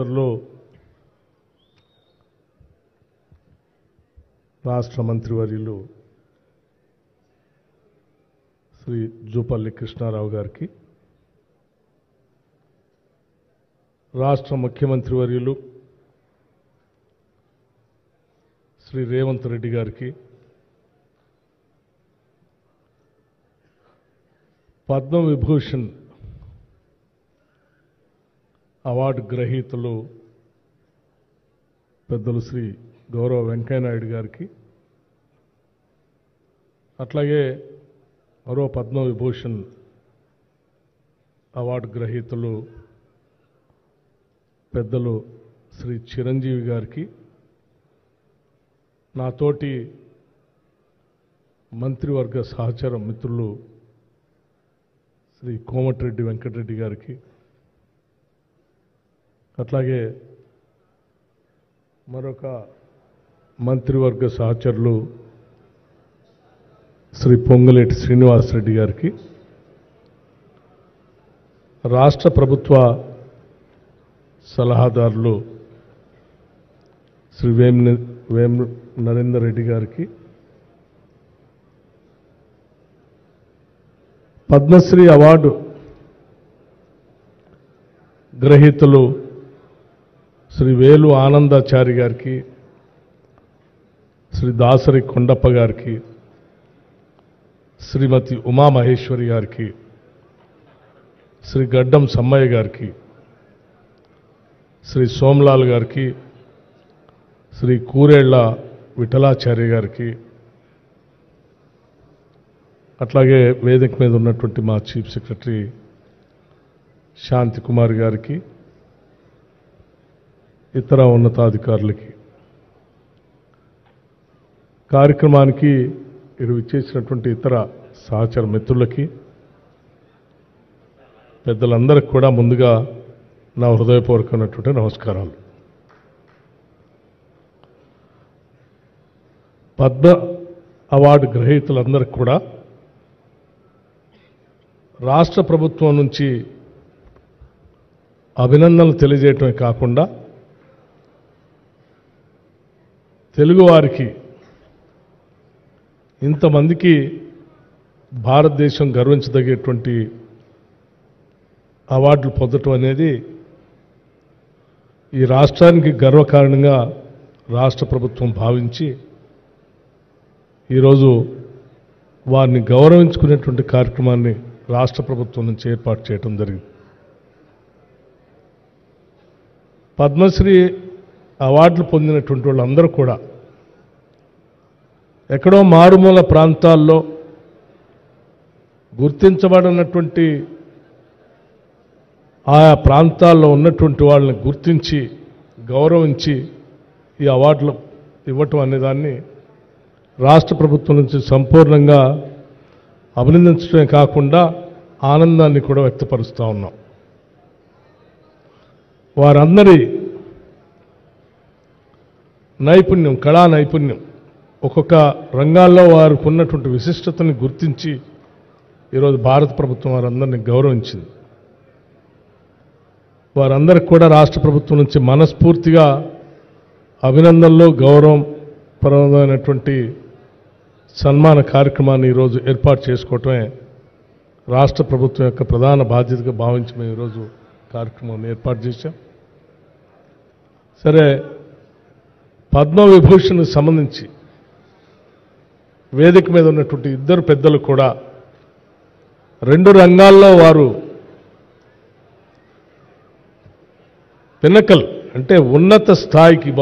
సోదరులు రాష్ట్ర మంత్రివర్యులు శ్రీ జూపల్లి కృష్ణారావు గారికి, రాష్ట్ర ముఖ్యమంత్రి వర్యులు శ్రీ రేవంత్ రెడ్డి గారికి, పద్మవిభూషణ్ అవార్డు గ్రహీతలు పెద్దలు శ్రీ గౌరవ వెంకయ్యనాయుడు గారికి, అట్లాగే మరో పద్మవిభూషణ్ అవార్డు గ్రహీతలు పెద్దలు శ్రీ చిరంజీవి గారికి, నాతోటి మంత్రివర్గ సహచర మిత్రులు శ్రీ కోమటిరెడ్డి వెంకటరెడ్డి గారికి, అట్లాగే మరొక మంత్రివర్గ సహచరులు శ్రీ పొంగులేటి శ్రీనివాసరెడ్డి గారికి, రాష్ట్ర ప్రభుత్వ సలహాదారులు శ్రీ వేం నరేందర్ రెడ్డి గారికి, పద్మశ్రీ అవార్డు గ్రహీతలు శ్రీ వేలు ఆనందాచారి గారికి, శ్రీ దాసరి కొండప్ప గారికి, శ్రీమతి ఉమామహేశ్వరి గారికి, శ్రీ గడ్డం సమ్మయ్య గారికి, శ్రీ సోమలాల్ గారికి, శ్రీ కూరేళ్ల విఠలాచార్య గారికి, అట్లాగే వేదిక మీద ఉన్నటువంటి మా చీఫ్ సెక్రటరీ శాంతి కుమార్ గారికి, ఇతర ఉన్నతాధికారులకి, కార్యక్రమానికి ఇచ్చేసినటువంటి ఇతర సహచర మిత్రులకి, పెద్దలందరికీ కూడా ముందుగా నా హృదయపూర్వకమైనటువంటి నమస్కారాలు. పద్మ అవార్డు గ్రహీతలందరికీ కూడా రాష్ట్ర ప్రభుత్వం నుంచి అభినందనలు తెలియజేయటమే కాకుండా తెలుగువారికి ఇంతమందికి భారతదేశం గర్వించదగేటువంటి అవార్డులు పొందటం అనేది ఈ రాష్ట్రానికి గర్వకారణంగా రాష్ట్ర ప్రభుత్వం భావించి ఈరోజు వారిని గౌరవించుకునేటువంటి కార్యక్రమాన్ని రాష్ట్ర ప్రభుత్వం నుంచి ఏర్పాటు చేయడం జరిగింది. పద్మశ్రీ అవార్డులు పొందినటువంటి వాళ్ళందరూ కూడా ఎక్కడో మారుమూల ప్రాంతాల్లో గుర్తించబడినటువంటి ఆయా ప్రాంతాల్లో ఉన్నటువంటి వాళ్ళని గుర్తించి గౌరవించి ఈ అవార్డులు ఇవ్వటం అనేదాన్ని రాష్ట్ర ప్రభుత్వం నుంచి సంపూర్ణంగా అభినందించడమే కాకుండా ఆనందాన్ని కూడా వ్యక్తపరుస్తూ ఉన్నాం. వారందరి నైపుణ్యం, కళా నైపుణ్యం, ఒక్కొక్క రంగాల్లో వారికి ఉన్నటువంటి విశిష్టతని గుర్తించి ఈరోజు భారత ప్రభుత్వం వారందరినీ గౌరవించింది. వారందరికి కూడా రాష్ట్ర ప్రభుత్వం నుంచి మనస్ఫూర్తిగా అభినందనలు, గౌరవపరమైనటువంటి సన్మాన కార్యక్రమాన్ని ఈరోజు ఏర్పాటు చేసుకోవటమే రాష్ట్ర ప్రభుత్వం యొక్క ప్రధాన బాధ్యతగా భావించి మేము ఈరోజు కార్యక్రమాన్ని ఏర్పాటు చేశాం. సరే, పద్మవిభూషణ్కి సంబంధించి వేదిక మీద ఉన్నటువంటి ఇద్దరు పెద్దలు కూడా రెండు రంగాల్లో వారు పిన్నకల్ అంటే ఉన్నత స్థాయికి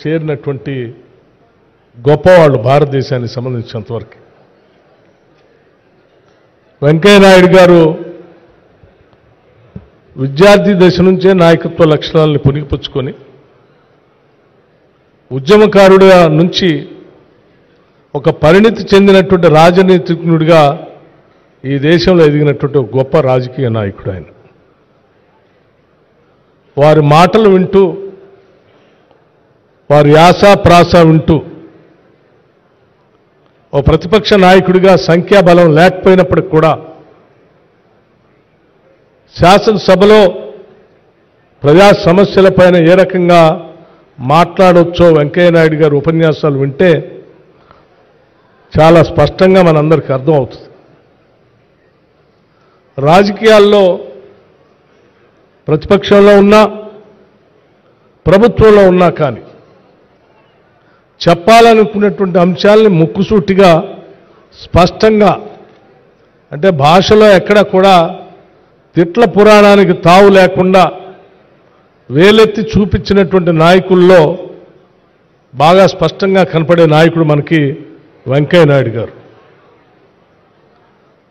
చేరినటువంటి గొప్పవాళ్ళు భారతదేశానికి సంబంధించినంతవరకు. వెంకయ్యనాయుడు గారు విద్యార్థి దశ నుంచే నాయకత్వ లక్షణాలను పుణికిపుచ్చుకొని ఉద్యమకారుడి నుంచి ఒక పరిణితి చెందినటువంటి రాజనీతిజ్ఞుడిగా ఈ దేశంలో ఎదిగినటువంటి ఒక గొప్ప రాజకీయ నాయకుడు ఆయన. వారి మాటలు వింటూ, వారి యాస ప్రాస వింటూ ఓ ప్రతిపక్ష నాయకుడిగా సంఖ్యాబలం లేకపోయినప్పటికి కూడా శాసనసభలో ప్రజా సమస్యలపైన ఏ రకంగా మాట్లాడొచ్చో వెంకయ్యనాయుడు గారు ఉపన్యాసాలు వింటే చాలా స్పష్టంగా మనందరికీ అర్థమవుతుంది. రాజకీయాల్లో ప్రతిపక్షంలో ఉన్నా ప్రభుత్వంలో ఉన్నా కానీ చెప్పాలనుకున్నటువంటి అంశాలని ముక్కుసూటిగా స్పష్టంగా, అంటే భాషలో ఎక్కడ కూడా తిట్ల పురాణానికి తావు లేకుండా వేలెత్తి చూపించినటువంటి నాయకుల్లో బాగా స్పష్టంగా కనపడే నాయకుడు మనకి వెంకయ్యనాయుడు గారు.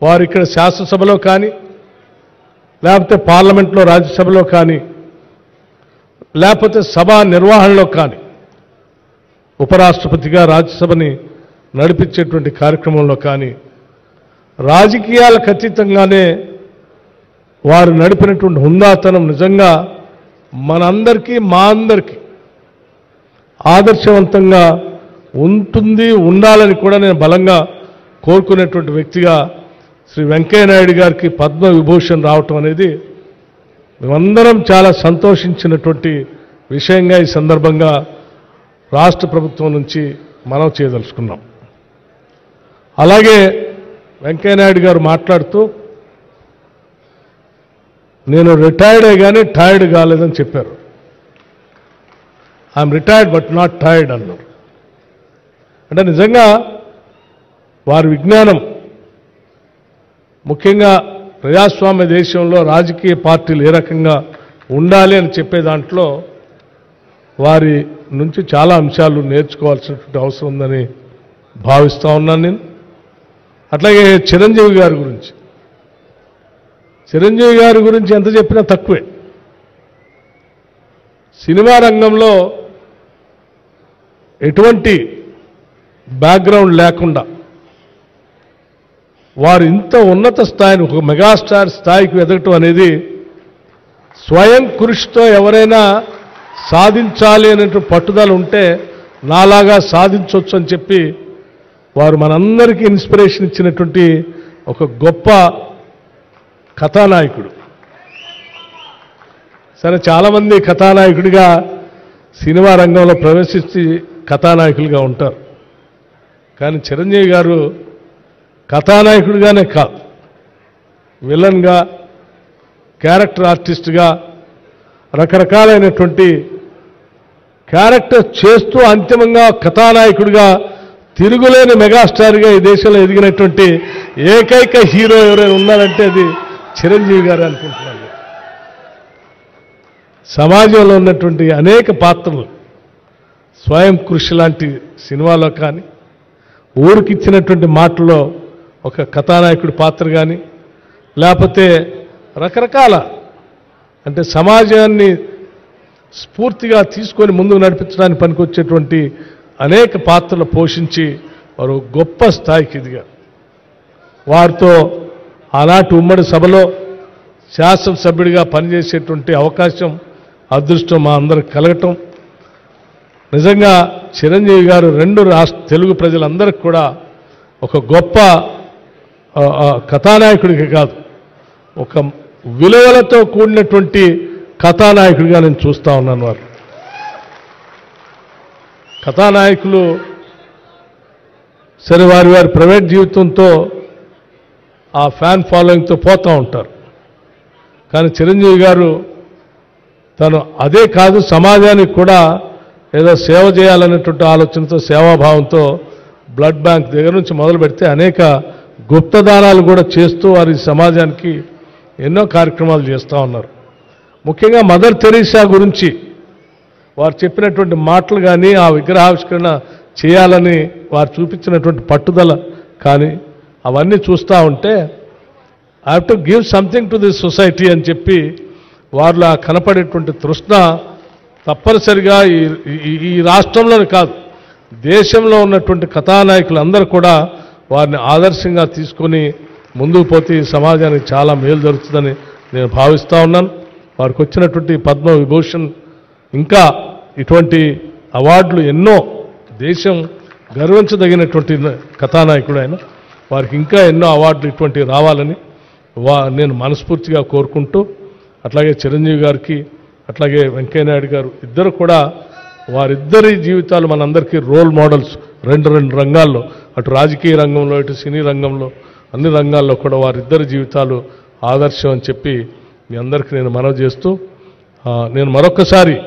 వారు ఇక్కడ శాసనసభలో కానీ లేకపోతే పార్లమెంట్లో రాజ్యసభలో కానీ లేకపోతే సభా నిర్వహణలో కానీ ఉపరాష్ట్రపతిగా రాజ్యసభని నడిపించేటువంటి కార్యక్రమంలో కానీ రాజకీయాలకు అతీతంగానే వారు నడిపినటువంటి హుందాతనం నిజంగా మనందరికీ మా అందరికీ ఆదర్శవంతంగా ఉంటుంది, ఉండాలని కూడా నేను బలంగా కోరుకునేటువంటి వ్యక్తిగా శ్రీ వెంకయ్యనాయుడు గారికి పద్మ విభూషణ్ రావటం అనేది మేమందరం చాలా సంతోషించినటువంటి విషయంగా ఈ సందర్భంగా రాష్ట్ర ప్రభుత్వం నుంచి మనం చేయదలుచుకున్నాం. అలాగే వెంకయ్యనాయుడు గారు మాట్లాడుతూ నేను రిటైర్డే కానీ టైర్డ్ కాలేదని చెప్పారు. I'm retired but not tired అన్నారు. అంటే నిజంగా వారి విజ్ఞానం, ముఖ్యంగా ప్రజాస్వామ్య దేశంలో రాజకీయ పార్టీలు ఏ రకంగా ఉండాలి అని చెప్పే దాంట్లో వారి నుంచి చాలా అంశాలు నేర్చుకోవాల్సినటువంటి అవసరం ఉందని భావిస్తూ ఉన్నాను నేను. అట్లాగే చిరంజీవి గారి గురించి ఎంత చెప్పినా తక్కువే. సినిమా రంగంలో ఎటువంటి బ్యాక్గ్రౌండ్ లేకుండా వారు ఇంత ఉన్నత స్థాయిని, ఒక మెగాస్టార్ స్థాయికి ఎదగటం అనేది స్వయం కృషితో ఎవరైనా సాధించాలి అనేటువంటి పట్టుదల ఉంటే నాలాగా సాధించవచ్చు అని చెప్పి వారు మనందరికీ ఇన్స్పిరేషన్ ఇచ్చినటువంటి ఒక గొప్ప కథానాయకుడు. సరే, చాలామంది కథానాయకుడిగా సినిమా రంగంలో ప్రవేశించి కథానాయకులుగా ఉంటారు. కానీ చిరంజీవి గారు కథానాయకుడిగానే కాదు, విలన్గా, క్యారెక్టర్ ఆర్టిస్ట్గా రకరకాలైనటువంటి క్యారెక్టర్ చేస్తూ అంతిమంగా కథానాయకుడిగా తిరుగులేని మెగాస్టార్గా ఈ దేశంలో ఎదిగినటువంటి ఏకైక హీరో ఎవరైనా ఉన్నారంటే అది చిరంజీవి గారు అనుకుంటున్నాను. సమాజంలో ఉన్నటువంటి అనేక పాత్రలు, స్వయం కృషి లాంటి సినిమాలో కానీ, ఊరికిచ్చినటువంటి మాటల్లో ఒక కథానాయకుడి పాత్ర కానీ, లేకపోతే రకరకాల, అంటే సమాజాన్ని స్ఫూర్తిగా తీసుకొని ముందుకు నడిపించడానికి పనికొచ్చేటువంటి అనేక పాత్రలు పోషించి వారు గొప్ప స్థాయికి ఎదిగారు. వారితో ఆనాటి ఉమ్మడి సభలో శాసనసభ్యుడిగా పనిచేసేటువంటి అవకాశం, అదృష్టం మా అందరికి కలగటం నిజంగా చిరంజీవి గారు తెలుగు ప్రజలందరికీ కూడా ఒక గొప్ప కథానాయకుడికి కాదు, ఒక విలువలతో కూడినటువంటి కథానాయకుడిగా నేను చూస్తూ ఉన్నాను. వారు కథానాయకులు సరే వారి ప్రైవేట్ జీవితంతో ఆ ఫ్యాన్ ఫాలోయింగ్తో పోతూ ఉంటారు. కానీ చిరంజీవి గారు తను అదే కాదు, సమాజానికి కూడా ఏదో సేవ చేయాలనేటువంటి ఆలోచనతో, సేవాభావంతో బ్లడ్ బ్యాంక్ దగ్గర నుంచి మొదలు పెడితే అనేక గుప్తదానాలు కూడా చేస్తూ వారి సమాజానికి ఎన్నో కార్యక్రమాలు చేస్తూ ఉన్నారు. ముఖ్యంగా మదర్ తెరీసా గురించి వారు చెప్పినటువంటి మాటలు కానీ, ఆ విగ్రహావిష్కరణ చేయాలని వారు చూపించినటువంటి పట్టుదల కానీ, అవన్నీ చూస్తూ ఉంటే I have to give something to this society అని చెప్పి వారిలో కనపడేటువంటి తృష్ణ తప్పనిసరిగా ఈ రాష్ట్రంలోనే కాదు, దేశంలో ఉన్నటువంటి కథానాయకులందరూ కూడా వారిని ఆదర్శంగా తీసుకొని ముందుకు పోతే ఈ సమాజానికి చాలా మేలు జరుగుతుందని నేను భావిస్తూ ఉన్నాను. వారికి వచ్చినటువంటి పద్మ విభూషణ్, ఇంకా ఇటువంటి అవార్డులు ఎన్నో, దేశం గర్వించదగినటువంటి కథానాయకుడు ఆయన, వారికి ఇంకా ఎన్నో అవార్డులు ఇటువంటివి రావాలని నేను మనస్ఫూర్తిగా కోరుకుంటూ, అట్లాగే చిరంజీవి గారికి అట్లాగే వెంకయ్య నాయుడు గారు ఇద్దరు కూడా వారిద్దరి జీవితాలు మనందరికీ రోల్ మోడల్స్ రెండు రంగాల్లో, అటు రాజకీయ రంగంలో ఇటు సినీ రంగంలో అన్ని రంగాల్లో కూడా వారిద్దరి జీవితాలు ఆదర్శం అని చెప్పి మీ అందరికీ నేను మనవి చేస్తూ నేను మరొకసారి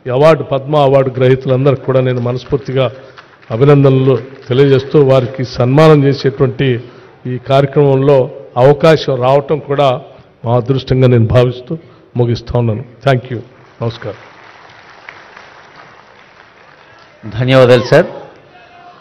ఈ అవార్డు పద్మ అవార్డు గ్రహీతలందరికీ కూడా నేను మనస్ఫూర్తిగా అభినందనలు తెలియజేస్తూ వారికి సన్మానం చేసేటువంటి ఈ కార్యక్రమంలో అవకాశం రావటం కూడా మా అదృష్టంగా నేను భావిస్తూ ముగిస్తా ఉన్నాను. Thank you. నమస్కారం. ధన్యవాదాలు సార్.